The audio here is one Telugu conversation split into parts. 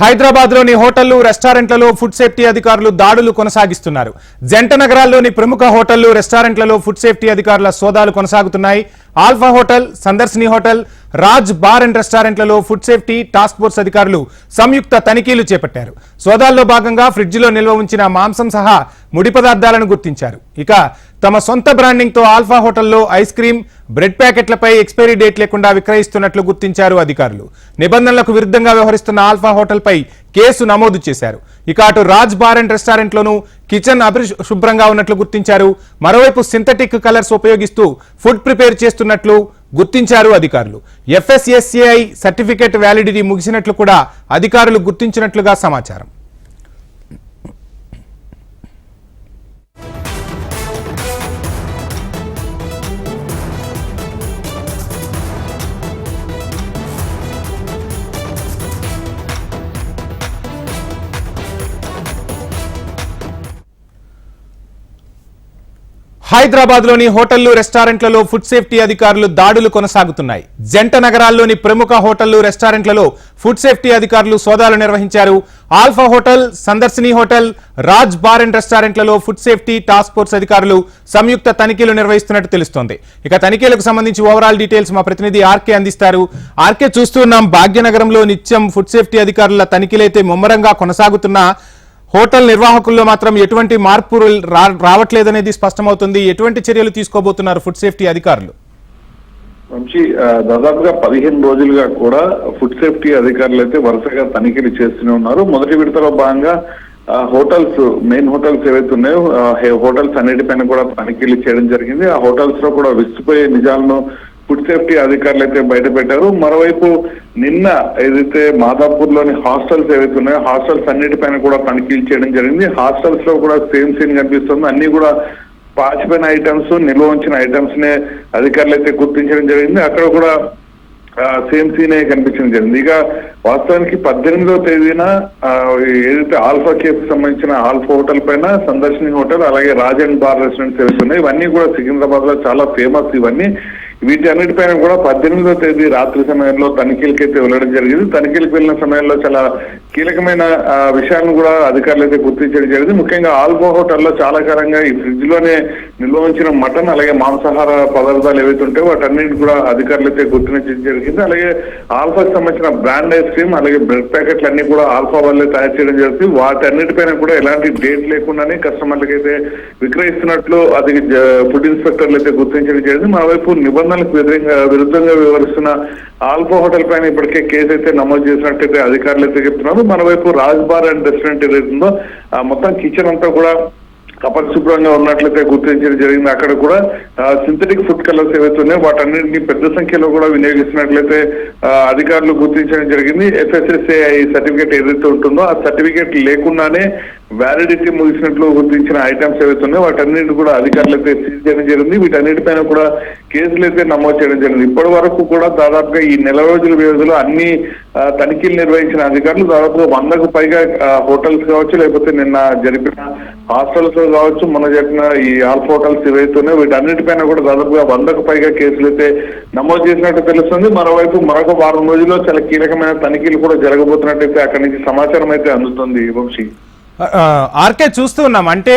హైదరాబాద్లోని హోటళ్లు రెస్టారెంట్లలో ఫుడ్ సేఫ్టీ అధికారులు దాడులు కొనసాగిస్తున్నారు. జంట నగరాల్లోని ప్రముఖ హోటళ్లు రెస్టారెంట్లలో ఫుడ్ సేఫ్టీ అధికారుల సోదాలు కొనసాగుతున్నాయి. Alpha hotel, Sandarshini hotel, Raj bar and రెస్టారెంట్లలో ఫుడ్ సేఫ్టీ టాస్క్ ఫోర్స్ అధికారులు సంయుక్త తనిఖీలు చేపట్టారు. సోదాల్లో భాగంగా ఫ్రిడ్జిలో నిల్వ ఉంచిన మాంసం సహా ముడి పదార్థాలను గుర్తించారు. ఇక తమ సొంత బ్రాండింగ్ తో ఆల్ఫా హోటల్లో ఐస్ క్రీమ్, బ్రెడ్ ప్యాకెట్లపై ఎక్స్పైరీ డేట్ లేకుండా విక్రయిస్తున్నట్లు గుర్తించారు అధికారులు. నిబంధనలకు విరుద్ధంగా వ్యవహరిస్తున్న ఆల్ఫా హోటల్ పై కేసు నమోదు చేశారు. ఇక అటు రాజ్ బార్ అండ్ రెస్టారెంట్ లోనూ కిచెన్ అపరిశుభ్రంగా ఉన్నట్లు గుర్తించారు. మరోవైపు సింథటిక్ కలర్స్ ఉపయోగిస్తూ ఫుడ్ ప్రిపేర్ చేస్తున్నట్లు గుర్తించారు అధికారులు. FSSAI సర్టిఫికేట్ వ్యాలిడిటీ ముగిసినట్లు కూడా అధికారులు గుర్తించినట్లుగా సమాచారం. హైదరాబాద్లోని హోటళ్లు రెస్టారెంట్లలో ఫుడ్ సేఫ్టీ అధికారులు దాడులు కొనసాగుతున్నాయి. జంట నగరాల్లోని ప్రముఖ హోటళ్లు రెస్టారెంట్లలో ఫుడ్ సేఫ్టీ అధికారులు సోదాలు నిర్వహించారు. Alpha hotel, Sandarshini hotel, Raj bar and రెస్టారెంట్లలో ఫుడ్ సేఫ్టీ టాస్క్ ఫోర్స్ అధికారులు సంయుక్త తనిఖీలు నిర్వహిస్తున్నట్టు తెలుస్తోంది. ఇక తనిఖీలకు సంబంధించి ఓవరాల్ డీటెయిల్స్ మా ప్రతినిధి ఆర్కే అందిస్తారు. ఆర్కే, చూస్తున్నాం భాగ్యనగరంలో నిత్యం ఫుడ్ సేఫ్టీ అధికారుల తనిఖీలైతే ముమ్మరంగా కొనసాగుతున్నా హోటల్ నిర్వాహకుల్లో మాత్రం ఎటువంటి మార్పు రావట్లేదనేది స్పష్టమవుతుంది. ఎటువంటి చర్యలు తీసుకోబోతున్నారు ఫుడ్ సేఫ్టీ అధికారులు? దాదాపుగా 15 రోజులుగా కూడా ఫుడ్ సేఫ్టీ అధికారులు అయితే వరుసగా తనిఖీలు చేస్తూనే ఉన్నారు. మొదటి విడతలో భాగంగా హోటల్స్, మెయిన్ హోటల్స్ ఏవైతే ఉన్నాయో హోటల్స్ అన్నిటిపైన కూడా తనిఖీలు చేయడం జరిగింది. ఆ హోటల్స్ లో కూడా విస్తుపోయే నిజాలను ఫుడ్ సేఫ్టీ అధికారులు అయితే బయట పెట్టారు. మరోవైపు నిన్న ఏదైతే మాదాపూర్ లోని హాస్టల్స్ ఏవైతే ఉన్నాయో హాస్టల్స్ అన్నిటిపైన కూడా తనిఖీలు చేయడం జరిగింది. హాస్టల్స్ లో కూడా సేమ్ సీన్ కనిపిస్తుంది. అన్ని కూడా పాచిపోయిన ఐటమ్స్, నిల్వ ఉంచిన ఐటమ్స్ నే అధికారులు అయితే గుర్తించడం జరిగింది. అక్కడ కూడా సేమ్ సీనే కనిపించడం జరిగింది. ఇక వాస్తవానికి 18వ తేదీన ఏదైతే ఆల్ఫా కేసుకు సంబంధించిన ఆల్ఫా హోటల్ పైన, సందర్శిని హోటల్, అలాగే రాజ్ అండ్ బార్ రెస్టారెంట్స్ ఏవైతే ఉన్నాయి ఇవన్నీ కూడా సికింద్రాబాద్ లో చాలా ఫేమస్. ఇవన్నీ వీటి అన్నిటిపైన కూడా 18వ తేదీ రాత్రి సమయంలో తనిఖీలకైతే వెళ్ళడం జరిగింది. తనిఖీలకు వెళ్ళిన సమయంలో చాలా కీలకమైన విషయాలను కూడా అధికారులు అయితే గుర్తించడం జరిగింది. ముఖ్యంగా ఆల్ఫా హోటల్లో చాలా కాలంగా ఈ ఫ్రిడ్జ్ లోనే నిల్వ ఉంచిన మటన్, అలాగే మాంసాహార పదార్థాలు ఏవైతే ఉంటాయో వాటన్నిటిని కూడా అధికారులు అయితే గుర్తించడం జరిగింది. అలాగే ఆల్ఫాకి సంబంధించిన బ్రాండ్ ఐస్ క్రీమ్, అలాగే బ్రెడ్ ప్యాకెట్లు అన్ని కూడా ఆల్ఫా వల్లే తయారు చేయడం జరుగుతుంది. వాటన్నిటిపైన కూడా ఎలాంటి డేట్ లేకుండానే కస్టమర్లకు అయితే విక్రయిస్తున్నట్లు అది ఫుడ్ ఇన్స్పెక్టర్లు అయితే గుర్తించడం జరిగింది. మరోవైపు నిబంధనలకు విరుద్ధంగా వ్యవహరిస్తున్న ఆల్ఫా హోటల్ పైన ఇప్పటికే కేసు అయితే నమోదు చేసినట్టయితే అధికారులు అయితే చెప్తున్నారు. మరోవైపు రాజ్ బార్ అండ్ రెస్టారెంట్ ఏదైతుందో మొత్తం కిచెన్ అంతా కూడా అపరిశుభ్రంగా ఉన్నట్లయితే గుర్తించడం జరిగింది. అక్కడ కూడా సింథటిక్ ఫుడ్ కలర్స్ ఏవైతే ఉన్నాయో వాటన్నింటినీ పెద్ద సంఖ్యలో కూడా వినియోగిస్తున్నట్లయితే అధికారులు గుర్తించడం జరిగింది. FSSAI సర్టిఫికేట్ ఏదైతే ఉంటుందో ఆ సర్టిఫికేట్ లేకుండానే వ్యాలిడిటీ ముగిసినట్లు గుర్తించిన ఐటమ్స్ ఏవైతే ఉన్నాయో వాటన్నిటి కూడా అధికారులు అయితే సీజ్ చేయడం జరిగింది. వీటన్నిటిపైన కూడా కేసులు అయితే నమోదు చేయడం జరిగింది. ఇప్పటి వరకు కూడా దాదాపుగా ఈ నెల రోజుల వ్యవధిలో అన్ని తనిఖీలు నిర్వహించిన అధికారులు దాదాపుగా 100కు పైగా హోటల్స్ కావచ్చు, లేకపోతే నిన్న జరిపిన హాస్టల్స్ కావచ్చు, మొన్న జరిపిన ఈ ఆల్ఫా హోటల్స్ ఏవైతే ఉన్నాయో వీటన్నిటిపైన కూడా దాదాపుగా 100కు పైగా కేసులు అయితే నమోదు చేసినట్టు తెలుస్తుంది. మరోవైపు మరొక వారం రోజుల్లో చాలా కీలకమైన తనిఖీలు కూడా జరగబోతున్నట్టయితే అక్కడి నుంచి సమాచారం అయితే అందుతుంది. వంశీ, ఆర్కే, చూస్తూ ఉన్నాం అంటే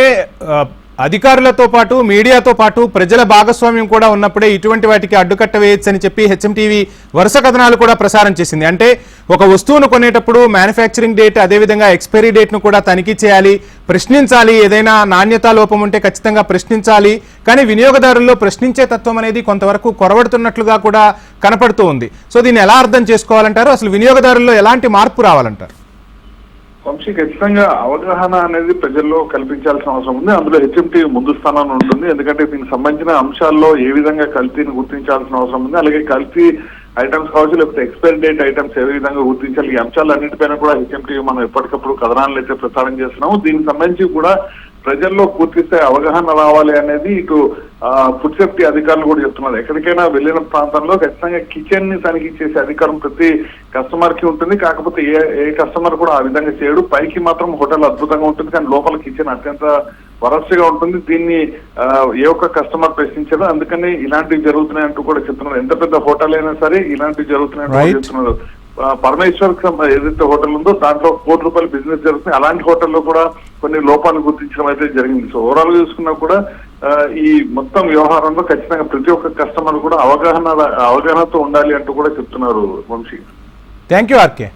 అధికారులతో పాటు మీడియాతో పాటు ప్రజల భాగస్వామ్యం కూడా ఉన్నప్పుడే ఇటువంటి వాటికి అడ్డుకట్ట వేయొచ్చని చెప్పి HMTV వరుస కథనాలు కూడా ప్రసారం చేసింది. అంటే ఒక వస్తువును కొనేటప్పుడు మ్యానుఫ్యాక్చరింగ్ డేట్, అదేవిధంగా ఎక్స్పైరీ డేట్ను కూడా తనిఖీ చేయాలి, ప్రశ్నించాలి. ఏదైనా నాణ్యతా లోపం ఉంటే ఖచ్చితంగా ప్రశ్నించాలి. కానీ వినియోగదారుల్లో ప్రశ్నించే తత్వం అనేది కొంతవరకు కొరవడుతున్నట్లుగా కూడా కనపడుతూ ఉంది. సో దీన్ని ఎలా అర్థం చేసుకోవాలంటారు? అసలు వినియోగదారుల్లో ఎలాంటి మార్పు రావాలంటారు? వంశీ, ఖచ్చితంగా అవగాహన అనేది ప్రజల్లో కల్పించాల్సిన అవసరం ఉంది. అందులో HMTV ముందు స్థానంలో ఉంటుంది. ఎందుకంటే దీనికి సంబంధించిన అంశాల్లో ఏ విధంగా కల్తీని గుర్తించాల్సిన అవసరం ఉంది, అలాగే కల్తీ ఐటమ్స్ కావచ్చు, లేకపోతే ఎక్స్పైరీ డేట్ ఐటమ్స్ ఏ విధంగా గుర్తించాలి, ఈ అంశాలన్నింటిపైన కూడా HMTV మనం ఎప్పటికప్పుడు కథనాలు అయితే ప్రసారం చేస్తున్నాము. దీనికి సంబంధించి కూడా ప్రజల్లో పూర్తి స్థాయి అవగాహన రావాలి అనేది ఇటు ఫుడ్ సేఫ్టీ అధికారులు కూడా చెప్తున్నారు. ఎక్కడికైనా వెళ్ళిన ప్రాంతంలో ఖచ్చితంగా కిచెన్ ని తనిఖీ చేసే అధికారం ప్రతి కస్టమర్ కి ఉంటుంది. కాకపోతే ఏ కస్టమర్ కూడా ఆ విధంగా చేయడు. పైకి మాత్రం హోటల్ అద్భుతంగా ఉంటుంది, కానీ లోపల కిచెన్ అత్యంత వరస్ట్ గా ఉంటుంది. దీన్ని ఏ ఒక్క కస్టమర్ ప్రశ్నించదు. అందుకని ఇలాంటివి జరుగుతున్నాయంటూ కూడా చెప్తున్నారు. ఎంత పెద్ద హోటల్ అయినా సరే ఇలాంటివి జరుగుతున్నాయంటూ చెప్తున్నారు. పరమేశ్వర్ ఏదైతే హోటల్ ఉందో దాంట్లో ₹1 బిజినెస్ జరుగుతుంది. అలాంటి హోటల్లో కూడా కొన్ని లోపాలు గుర్తించడం అయితే జరిగింది. సో ఓవరాల్ గా చూసుకున్నా కూడా ఈ మొత్తం వ్యవహారంలో ఖచ్చితంగా ప్రతి ఒక్క కస్టమర్ కూడా అవగాహనతో ఉండాలి అంటూ కూడా చెప్తున్నారు వంశీ. Thank you RK.